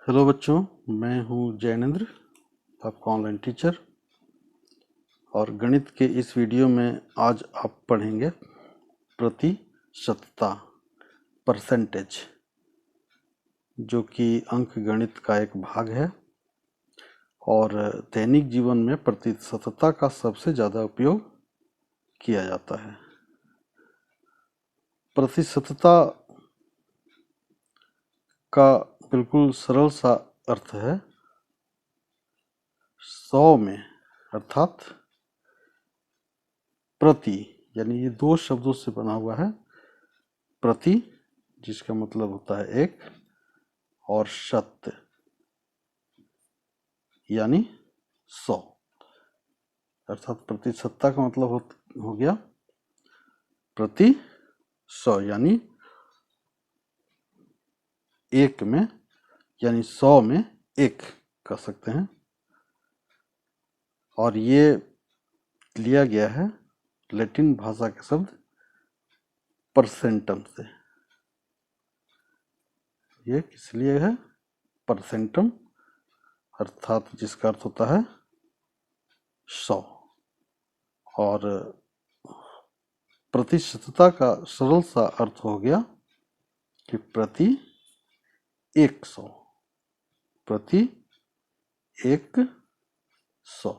Hello बच्चों, मैं हूं जैनेंद्र, आपका ऑनलाइन टीचर। और गणित के इस वीडियो में आज आप पढ़ेंगे प्रतिशतता, परसेंटेज, जो कि अंक गणित का एक भाग है और दैनिक जीवन में प्रतिशतता का सबसे ज़्यादा उपयोग किया जाता है। प्रतिशतता का बिल्कुल सरल सा अर्थ है 100 में, अर्थात प्रति, यानी ये दो शब्दों से बना हुआ है। प्रति, जिसका मतलब होता है एक, और शत यानी 100, अर्थात प्रतिशतता का मतलब हो गया प्रति 100, यानी एक में, यानी 100 में एक कह सकते हैं। और ये लिया गया है लैटिन भाषा के शब्द परसेंटम से। ये किस लिए है? परसेंटम, अर्थात जिसका अर्थ होता है 100। और प्रतिशतता का सरल सा अर्थ हो गया कि प्रति 100, प्रति 100,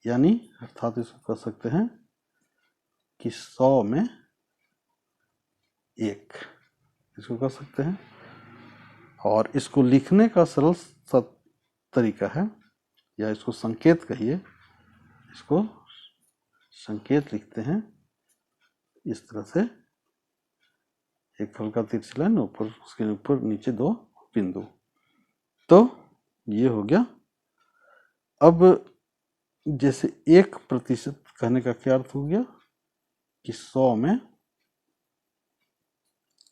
यानी अर्थात इसको कह सकते हैं कि 100 में एक, इसको कह सकते हैं। और इसको लिखने का सरल सा तरीका है, या इसको संकेत कहिए, इसको संकेत लिखते हैं इस तरह से, एक हल्का तिरछी लाइन ऊपर, उसके ऊपर नीचे दो बिंदु। तो ये हो गया। अब जैसे 1% कहने का क्या अर्थ हो गया कि 100 में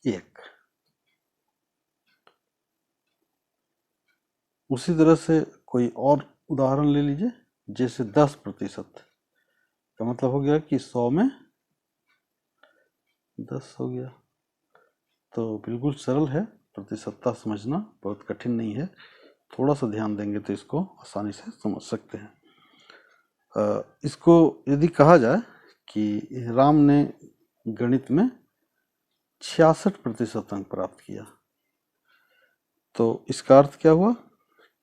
एक। उसी तरह से कोई और उदाहरण ले लीजिए, जैसे 10% का मतलब हो गया कि 100 में 10 हो गया। तो बिल्कुल सरल है, प्रतिशतता समझना बहुत कठिन नहीं है। थोड़ा सा ध्यान देंगे तो इसको आसानी से समझ सकते हैं। इसको यदि कहा जाए कि राम ने गणित में 66% अंक प्राप्त किया, तो इसका अर्थ क्या हुआ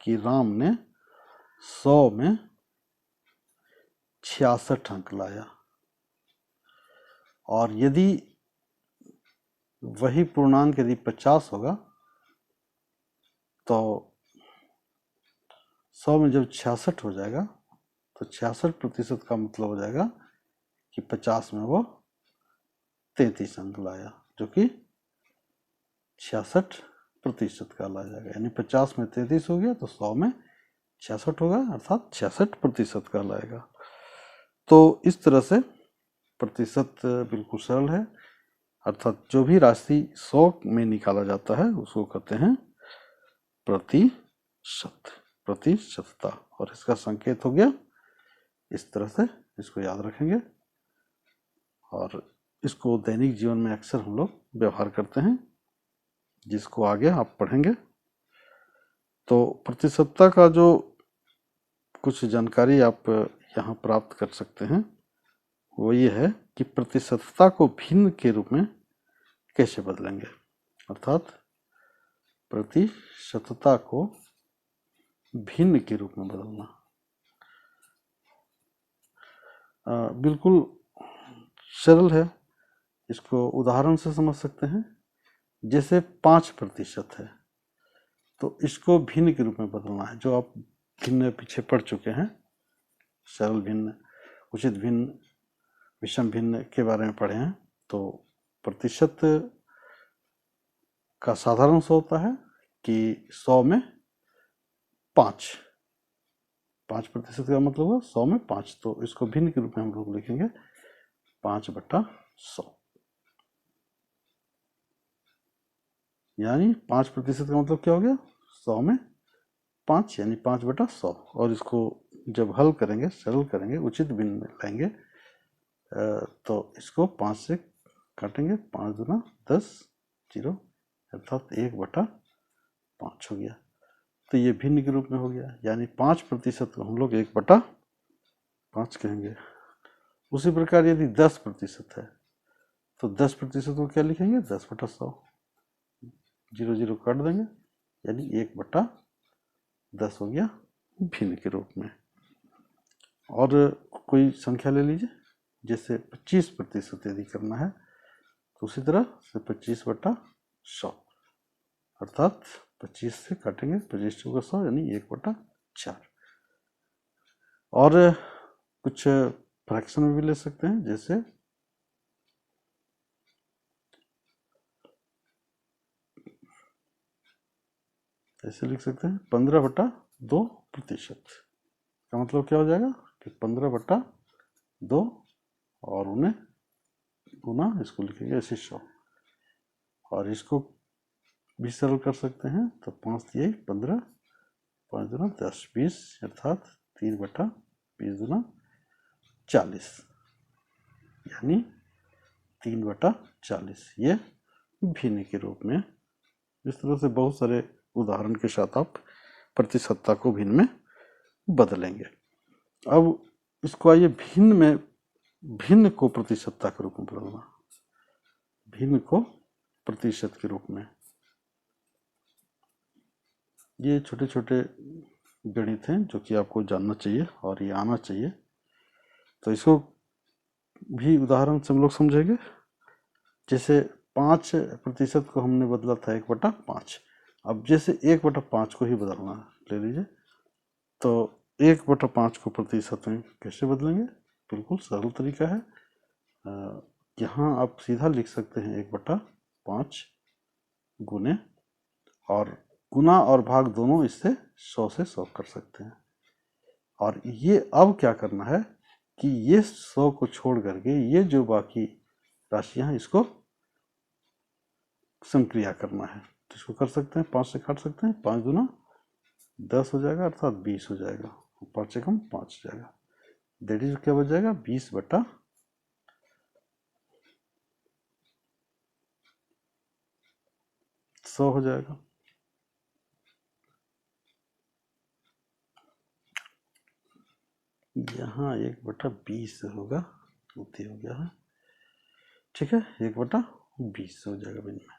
कि राम ने 100 में 66 अंक लाया। और यदि वही पूर्णांक यदि 50 होगा, तो 100 में जब 66 हो जाएगा तो 66% का मतलब हो जाएगा कि 50 में वो 33 अंक लाया, जो कि 66% का ला जाएगा। यानी 50 में 33 हो गया तो 100 में 66 होगा, अर्थात 66% का लाएगा। तो इस तरह से प्रतिशत बिल्कुल सरल है, अर्थात जो भी राशि 100 में निकाला जाता है उसको कहते हैं प्रतिशत, प्रतिशतता। और इसका संकेत हो गया इस तरह से, इसको याद रखेंगे। और इसको दैनिक जीवन में अक्सर हम लोग व्यवहार करते हैं, जिसको आगे आप पढ़ेंगे। तो प्रतिशतता का जो कुछ जानकारी आप यहाँ प्राप्त कर सकते हैं वो ये है कि प्रतिशतता को भिन्न के रूप में कैसे बदलेंगे, अर्थात प्रतिशतता को भिन्न के रूप में बदलना। बिल्कुल सरल है, इसको उदाहरण से समझ सकते हैं। जैसे 5% है, तो इसको भिन्न के रूप में बदलना है, जो आप भिन्न पीछे पढ़ चुके हैं, सरल भिन्न, उचित भिन्न, विषम भिन्न के बारे में पढ़े हैं। तो प्रतिशत का साधारण सा होता है कि 100 में 5% का मतलब हुआ 100 में 5। तो इसको भिन्न के रूप में हम लोग लिखेंगे 5/100, यानी 5% का मतलब क्या हो गया, 100 में 5, यानी 5/100। और इसको जब हल करेंगे, सरल करेंगे, उचित भिन्न में लाएंगे, तो इसको 5 से काटेंगे, 5 दूना 10, 0, अर्थात 1/5 हो गया। तो ये भिन्न के रूप में हो गया, यानी 5% को हम लोग 1/5 कहेंगे। उसी प्रकार यदि 10% है तो 10% को क्या लिखेंगे, 10/100, 0 0 काट देंगे, यानी 1/10 हो गया भिन्न के रूप में। और कोई संख्या ले लीजिए, जैसे 25% यदि करना है तो उसी तरह से 25/100, अर्थात 25 से काटेंगे, 25 चौका 100 यानी 1/4। और कुछ फ्रैक्शन में भी ले सकते हैं, जैसे ऐसे लिख सकते हैं 15/2%। का मतलब क्या हो जाएगा कि 15/2 और उन्हें गुना, इसको लिखेंगे ऐसे 100, और इसको भी सरल कर सकते हैं, तो 5 दिए 15, 5 दूना 10, 20, अर्थात 3/20 यानी 3/40। ये भिन्न के रूप में। इस तरह से बहुत सारे उदाहरण के साथ आप प्रतिशतता को भिन्न में बदलेंगे। अब इसको आइए भिन्न में, भिन्न को प्रतिशतता के रूप में बदलना, भिन्न को प्रतिशत के रूप में। ये छोटे छोटे गणित हैं जो कि आपको जानना चाहिए और ये आना चाहिए, तो इसको भी उदाहरण से हम लोग समझेंगे। जैसे 5% को हमने बदला था 1/5, अब जैसे 1/5 को ही बदलना ले लीजिए, तो 1/5 को प्रतिशत में कैसे बदलेंगे, बिल्कुल सरल तरीका है। यहाँ आप सीधा लिख सकते हैं 1/5 गुने, और गुना और भाग दोनों इससे 100 से 100 कर सकते हैं। और ये अब क्या करना है कि ये 100 को छोड़ करके ये जो बाकी राशियां हैं इसको संक्रिया करना है, तो इसको कर सकते हैं, 5 से काट सकते हैं, 5 दूना 10 हो जाएगा, अर्थात 20 हो जाएगा, 5 से कम 5 हो जाएगा, दैट इज क्या बच जाएगा 20/100 हो जाएगा। यहाँ 1/20 होगा, उतनी हो गया है, ठीक है, 1/20 हो जाएगा भिन्न में।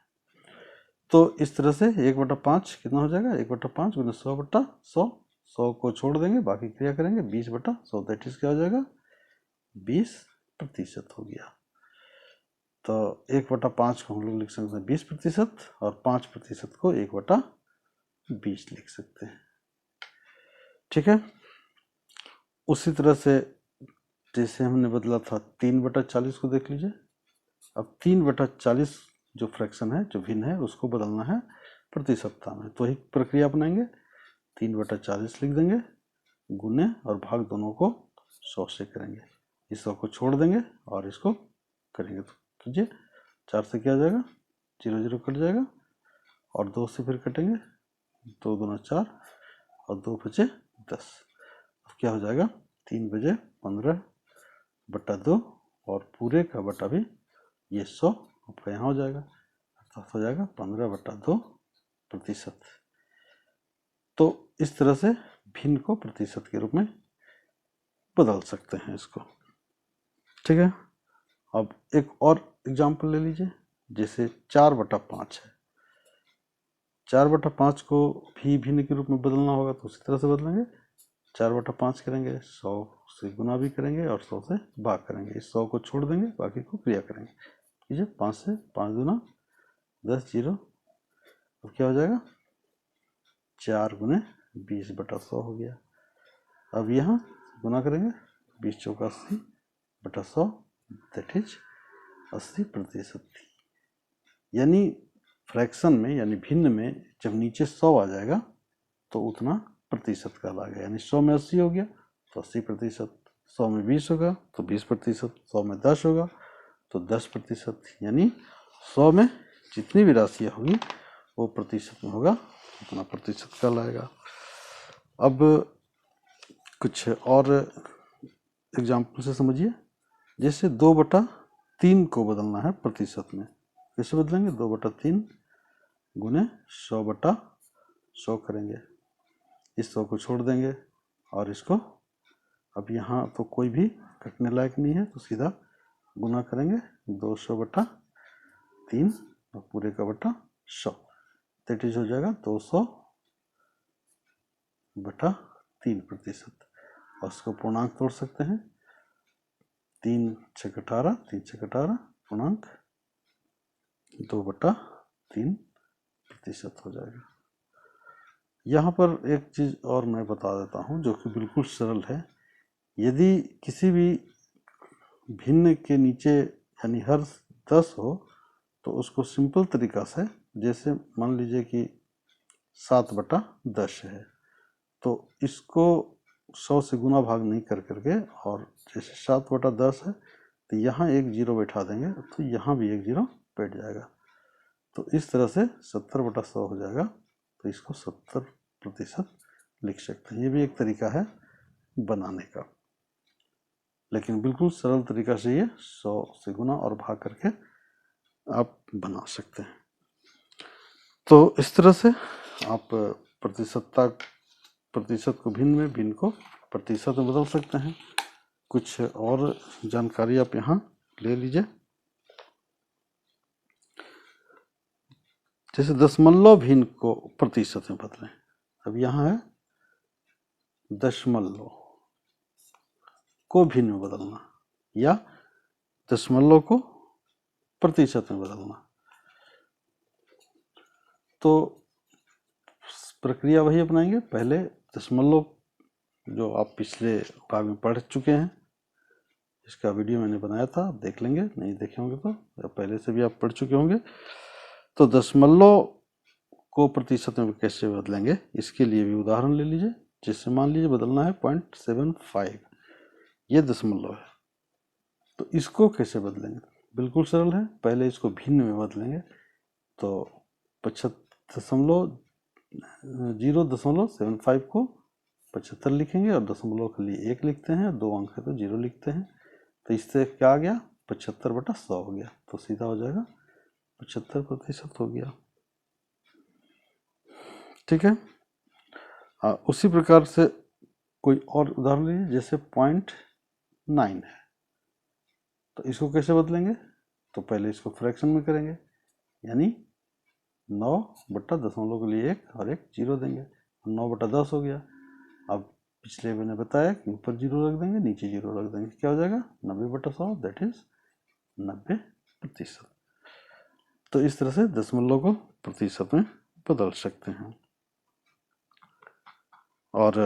तो इस तरह से 1/5 कितना हो जाएगा, 1/5 गुना 100/100, 100 को छोड़ देंगे, बाकी क्रिया करेंगे, 20/100, दैट इज क्या हो जाएगा 20% हो गया। तो 1/5 को हम लोग लिख सकते हैं 20%, और 5% को 1/20 लिख सकते हैं, ठीक है। उसी तरह से जैसे हमने बदला था 3/40 को देख लीजिए। अब 3/40 जो फ्रैक्शन है, जो भिन्न है, उसको बदलना है प्रतिशतता में, तो ही प्रक्रिया अपनाएंगे। 3/40 लिख देंगे, गुने और भाग दोनों को 100 से करेंगे, इस 100 को छोड़ देंगे और इसको करेंगे, तो कीजिए 4 से क्या हो जाएगा, 0 0 कट जाएगा, और 2 से फिर कटेंगे, 2 दूना 4 और 2 बचे 10, अब क्या हो जाएगा 3 बजे 15/2, और पूरे का बटा भी ये 100 आपका यहाँ हो जाएगा, अर्थात हो जाएगा 15/2%। तो इस तरह से भिन्न को प्रतिशत के रूप में बदल सकते हैं इसको, ठीक है। अब एक और एग्जाम्पल ले लीजिए, जैसे 4/5 है, 4/5 को भी भिन्न के रूप में बदलना होगा, तो उसी तरह से बदलेंगे, 4/5 करेंगे, 100 से गुना भी करेंगे और 100 से भाग करेंगे, इस 100 को छोड़ देंगे, बाकी को क्रिया करेंगे, कीजिए 5 से 5 दूना 10, 0, अब क्या हो जाएगा 4 गुने 20/100 हो गया। अब यहाँ गुना करेंगे, 20 चौका 80/100, दैट इज 80%। यानी फ्रैक्शन में, यानी भिन्न में जब नीचे 100 आ जाएगा तो उतना प्रतिशत का लाएगा, यानी 100 में 80 हो गया तो 80%, 100 में 20 होगा तो 20%, 100 में 10 होगा तो 10%, यानी 100 में जितनी भी राशियाँ होगी वो प्रतिशत में होगा, उतना प्रतिशत का लाएगा। अब कुछ और एग्जाम्पल से समझिए, जैसे 2/3 को बदलना है प्रतिशत में, कैसे बदलेंगे, 2/3 गुने 100/100 करेंगे, इस 100 को छोड़ देंगे और इसको, अब यहाँ तो कोई भी कटने लायक नहीं है तो सीधा गुना करेंगे 200/3 और पूरे का बटा 100, दैट इज हो जाएगा 200/3%। और उसको पूर्णांक तोड़ सकते हैं, 3 छक 18, 3 छक 18 पूर्णांक 2/3% हो जाएगा। यहाँ पर एक चीज़ और मैं बता देता हूँ जो कि बिल्कुल सरल है। यदि किसी भी भिन्न के नीचे यानी हर 10 हो तो उसको सिंपल तरीका से, जैसे मान लीजिए कि 7/10 है, तो इसको 100 से गुना भाग नहीं कर करके, और जैसे 7/10 है तो यहाँ एक जीरो बैठा देंगे तो यहाँ भी एक जीरो बैठ जाएगा, तो इस तरह से 70/100 हो जाएगा। तो इसको 70% लिख सकते हैं। ये भी एक तरीका है बनाने का, लेकिन बिल्कुल सरल तरीका से ये 100 से गुना और भाग करके आप बना सकते हैं। तो इस तरह से आप प्रतिशत को भिन्न में, भिन्न को प्रतिशत में बदल सकते हैं। कुछ और जानकारी आप यहाँ ले लीजिए। जैसे दशमलव भिन्न को प्रतिशत में बदलें, अब यहाँ है दशमलव को भिन्न में बदलना या दशमलव को प्रतिशत में बदलना, तो प्रक्रिया वही अपनाएंगे। पहले दशमलव जो आप पिछले भाग में पढ़ चुके हैं, इसका वीडियो मैंने बनाया था, आप देख लेंगे, नहीं देखे होंगे तो, या पहले से भी आप पढ़ चुके होंगे। तो दशमलव को प्रतिशत में कैसे बदलेंगे, इसके लिए भी उदाहरण ले लीजिए। जैसे मान लीजिए बदलना है 0.75, ये दशमलव है, तो इसको कैसे बदलेंगे? बिल्कुल सरल है, पहले इसको भिन्न में बदलेंगे। तो 0.75 को 75 लिखेंगे और दशमलव के लिए 1 लिखते हैं, 2 अंक है तो 0 लिखते हैं। तो इससे क्या आ गया? 75/100 हो गया, तो सीधा हो जाएगा 75% हो गया। ठीक है। उसी प्रकार से कोई और उदाहरण लीजिए, जैसे 0.9 है, तो इसको कैसे बदलेंगे? तो पहले इसको फ्रैक्शन में करेंगे, यानी 9/दशमलव के लिए 1 और एक 0 देंगे, 9/10 हो गया। अब पिछले मैंने बताया कि ऊपर 0 रख देंगे, नीचे 0 रख देंगे, क्या हो जाएगा? 90/100, दैट इज 90%। तो इस तरह से दशमलव को प्रतिशत में बदल सकते हैं। और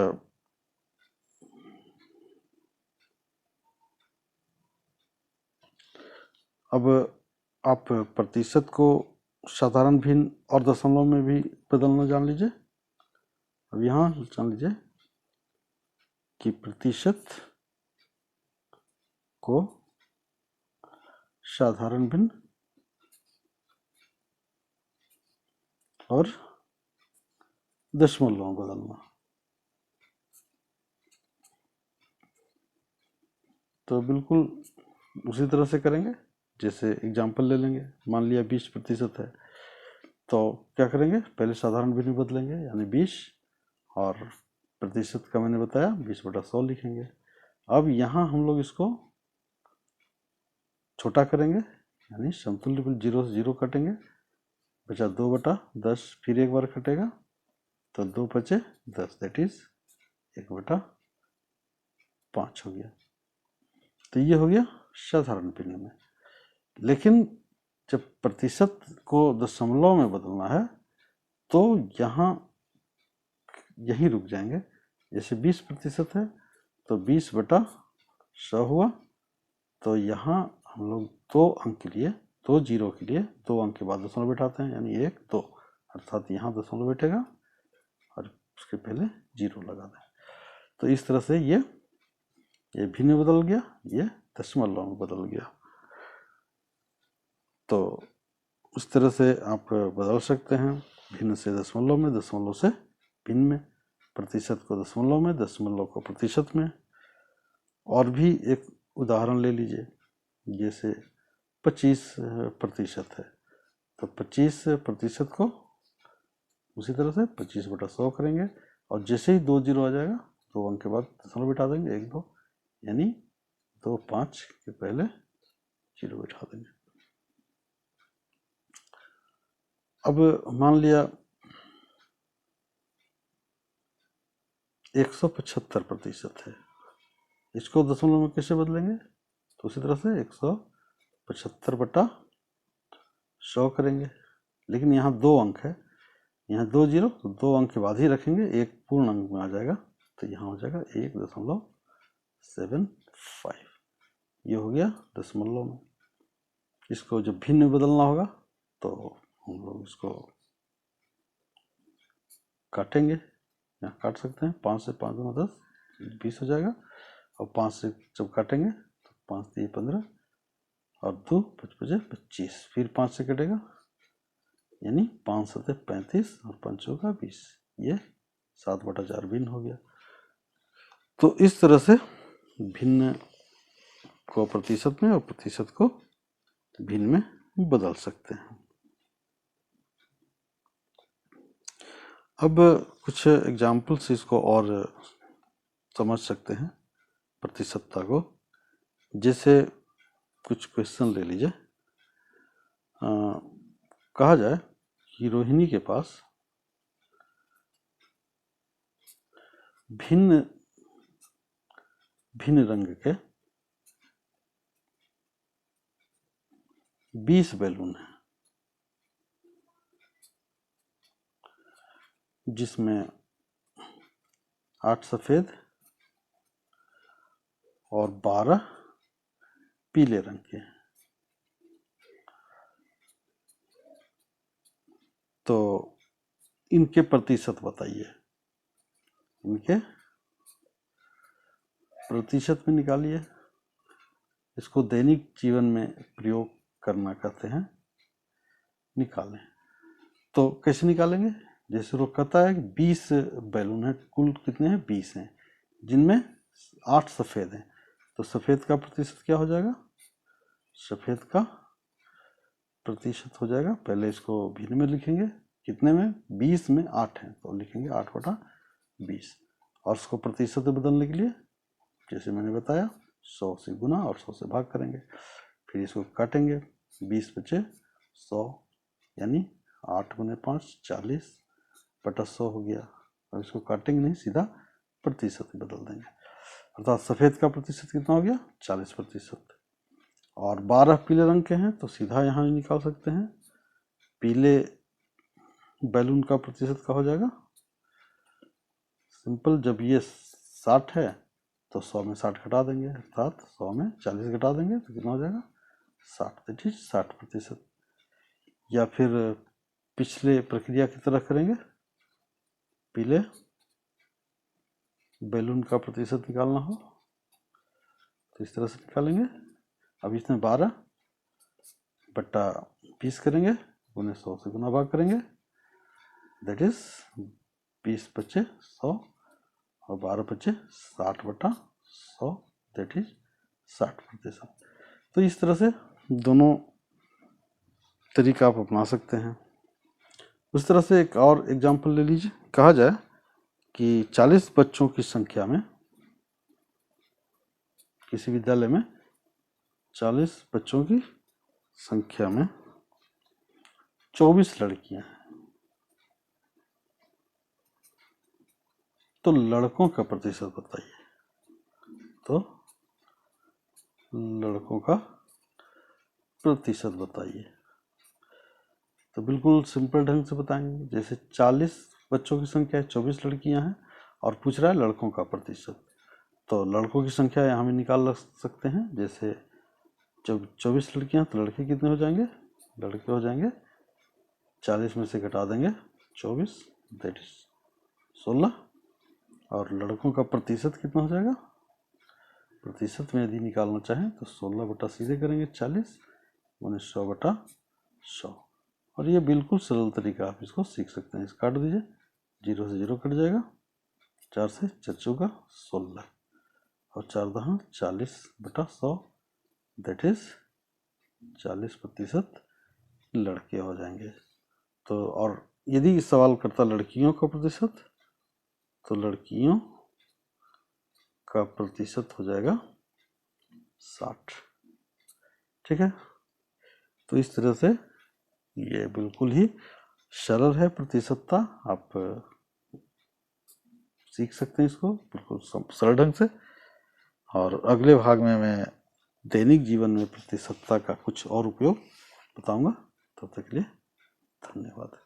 अब आप प्रतिशत को साधारण भिन्न और दशमलव में भी बदलना जान लीजिए। अब यहाँ जान लीजिए कि प्रतिशत को साधारण भिन्न और दशमलव में बदलना, तो बिल्कुल उसी तरह से करेंगे। जैसे एग्जाम्पल ले लेंगे, मान लिया 20% है, तो क्या करेंगे? पहले साधारण भिन्न में बदलेंगे, यानी 20, और प्रतिशत का मैंने बताया 20/100 लिखेंगे। अब यहाँ हम लोग इसको छोटा करेंगे, यानी समतुल्य बिल 0 से 0 काटेंगे, बचा 2/10, फिर एक बार कटेगा तो 2 बचे 10, दैट इज 1/5 हो गया। तो ये हो गया साधारण भिन्न में। लेकिन जब प्रतिशत को दशमलव में बदलना है तो यहाँ यहीं रुक जाएंगे। जैसे 20% है तो 20/100 हुआ, तो यहाँ हम लोग 2 अंक के लिए, 2 जीरो के लिए 2 अंक के बाद दशमलव बैठाते हैं, यानी 1 2, अर्थात यहाँ दशमलव बैठेगा और उसके पहले 0 लगा दें। तो इस तरह से ये भिन्न में बदल गया, ये दशमलव में बदल गया। तो उस तरह से आप बदल सकते हैं, भिन्न से दशमलव में, दशमलव से भिन्न में, प्रतिशत को दशमलव में, दशमलव को प्रतिशत में। और भी एक उदाहरण ले लीजिए, जैसे 25% है, तो 25% को उसी तरह से 25/100 करेंगे, और जैसे ही 2 जीरो आ जाएगा 2 अंक के बाद दशमलव बिठा देंगे 1 2, यानी 2 5 के पहले जीरो बिठा देंगे। अब मान लिया 175% है, इसको दशमलव में कैसे बदलेंगे? तो उसी तरह से 175/100 करेंगे, लेकिन यहाँ 2 अंक है, यहाँ 2 जीरो, तो 2 अंक के बाद ही रखेंगे, एक पूर्ण अंक में आ जाएगा, तो यहाँ हो जाएगा 1.75। ये हो गया दशमलव में। इसको जब भिन्न में बदलना होगा तो हम लोग इसको काटेंगे, यहाँ काट सकते हैं, 5 से 5 गुना 10 20 हो जाएगा, और 5 से जब काटेंगे तो 5 3 15 और 2 5 5 25, फिर 5 से कटेगा, यानी 5 7 35 और 5 चौका 20, ये 7/4 भिन्न हो गया। तो इस तरह से भिन्न को प्रतिशत में और प्रतिशत को भिन्न में बदल सकते हैं। अब कुछ एग्जाम्पल से इसको और समझ सकते हैं प्रतिशतता को। जैसे कुछ क्वेश्चन ले लीजिए, कहा जाए कि रोहिणी के पास भिन्न भिन्न रंग के 20 बैलून हैं, जिसमें 8 सफेद और 12 पीले रंग के। तो इनके प्रतिशत बताइए, इनके प्रतिशत में निकालिए। इसको दैनिक जीवन में प्रयोग करना कहते हैं, निकालें। तो कैसे निकालेंगे? जैसे लोग कहता है कि 20 बैलून है, कुल कितने हैं? 20 हैं, जिनमें 8 सफ़ेद हैं, तो सफ़ेद का प्रतिशत क्या हो जाएगा? सफ़ेद का प्रतिशत हो जाएगा, पहले इसको भिन्न में लिखेंगे, कितने में? 20 में 8 हैं, तो लिखेंगे 8/20। और उसको प्रतिशत में बदलने के लिए जैसे मैंने बताया 100 से गुना और 100 से भाग करेंगे, फिर इसको काटेंगे, 20 बचे 100, यानी 8 गुने 5 40/100 हो गया। अब इसको काटेंगे नहीं, सीधा प्रतिशत में बदल देंगे, अर्थात सफ़ेद का प्रतिशत कितना हो गया? 40%। और 12 पीले रंग के हैं, तो सीधा यहाँ निकाल सकते हैं, पीले बैलून का प्रतिशत का हो जाएगा सिंपल, जब ये 60 है तो 100 में 60 घटा देंगे, अर्थात 100 में 40 घटा देंगे तो कितना हो जाएगा? 60, ठीक 60%। या फिर पिछले प्रक्रिया की तरह करेंगे, पीले बैलून का प्रतिशत निकालना हो तो इस तरह से निकालेंगे। अब इसमें 12/20 करेंगे, उन्हें 100 से गुना भाग करेंगे, दैट इज 20 बचे 100 और 12 बचे 60/100, दैट इज 60%। तो इस तरह से दोनों तरीका आप अपना सकते हैं। उस तरह से एक और एग्जाम्पल ले लीजिए, कहा जाए कि 40 बच्चों की संख्या में, किसी विद्यालय में 40 बच्चों की संख्या में 24 लड़कियां हैं, तो लड़कों का प्रतिशत बताइए। तो लड़कों का प्रतिशत बताइए। तो बिल्कुल सिंपल ढंग से बताएंगे, जैसे 40 बच्चों की संख्या है, 24 लड़कियां हैं, और पूछ रहा है लड़कों का प्रतिशत। तो लड़कों की संख्या यहाँ भी निकाल सकते हैं, जैसे जब 24 लड़कियां तो लड़के कितने हो जाएंगे? लड़के हो जाएंगे 40 में से घटा देंगे 24, दैट इज 16, और लड़कों का प्रतिशत कितना हो जाएगा? प्रतिशत में यदि निकालना चाहें तो 16 बटा सीधे करेंगे 40 उन्हें 100/100। और ये बिल्कुल सरल तरीका, आप इसको सीख सकते हैं। इस काट दीजिए, 0 से 0 कट जाएगा, 4 से 4 चौका 16 और 4 दहा 40/100, दैट इज 40% लड़के हो जाएंगे। तो और यदि सवाल करता लड़कियों का प्रतिशत तो लड़कियों का प्रतिशत हो जाएगा 60। ठीक है, तो इस तरह से ये बिल्कुल ही सरल है प्रतिशतता, आप सीख सकते हैं इसको बिल्कुल सरल ढंग से। और अगले भाग में मैं दैनिक जीवन में प्रतिशतता का कुछ और उपयोग बताऊंगा। तब तक के लिए धन्यवाद।